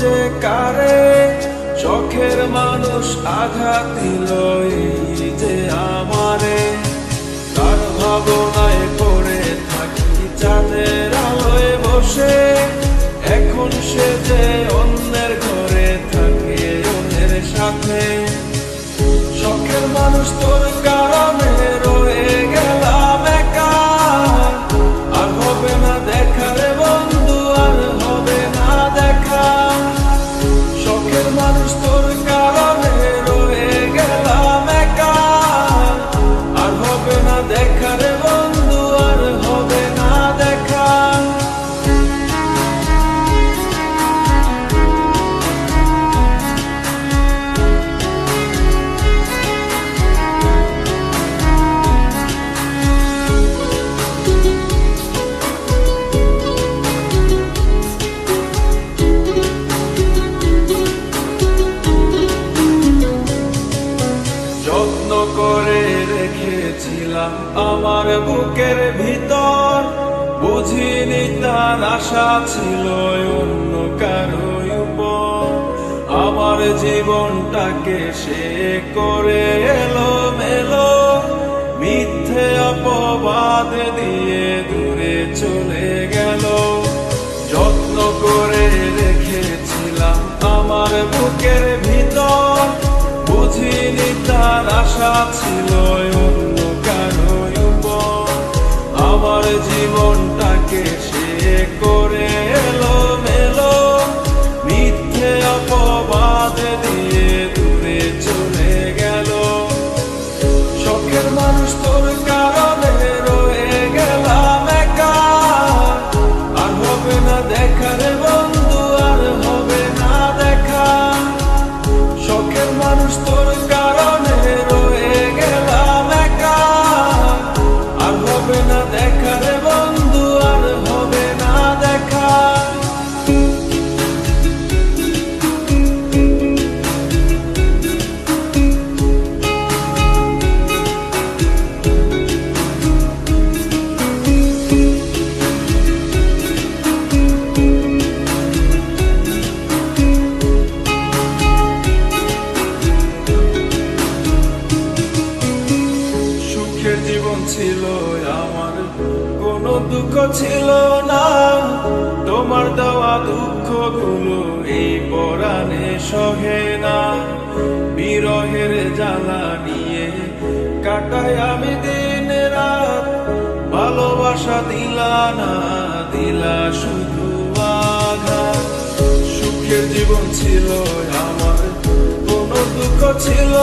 যে কারে, শখের মানুষ আঘাত দিল এই যে আমারে। তার ভাবনায় পড়ে থাকি চাঁদের আলোয় বসে, এখন সে যে অন্যের ঘরে থাকে অন্যের সাথে। শখের মানুষ তোর কারণে রয়ে গেলাম একা, আর হবে না দেখা রে বন্ধু, আর হবে না দেখা। শখের মানুষ তোর কারণে রয়ে গেলাম একা, আর হবে না দেখা রে বন্ধু, আর হবে না দেখা। যত্ন করে রেখেছিলাম আমার বুকের ভিতর, বুঝিনি তার আশা ছিল অন্য কারো উপর। আমার জীবনটাকে সে করে এলোমেলো, মিথ্যে অপবাদ দিয়ে দূরে চলে গেল। যত্ন করে রেখেছিলাম আমার বুকের ভিতর, বুঝিনি তার আশা ছিল অন্য কারো উপর। আমার জীবনটাকে সে করে এলোমেলো, মিথ্যে অপবাদ দিয়ে দূরে চলে গেল। শখের মানুষ তোর কারণে রয়ে গেলাম একা, আর হবে না দেখা রে বন্ধু, আর হবে না দেখা। শখের মানুষ তোর কারণে রয়ে গেলাম একা, আর হবে না দেখা রে বন্ধু, আর হবে না দেখা। সুখের জীবন ছিল আমার, কোনো দুঃখ ছিল না। তোমার দেওয়া দুঃখ গুলো এই পরাণে সহে না। বিরহের জ্বালা নিয়ে কাটাই আমি দিন রাত, ভালোবাসা দিলা না, দিলা শুধু আঘাত। সুখের জীবন ছিল আমার, কোনো দুঃখ ছিল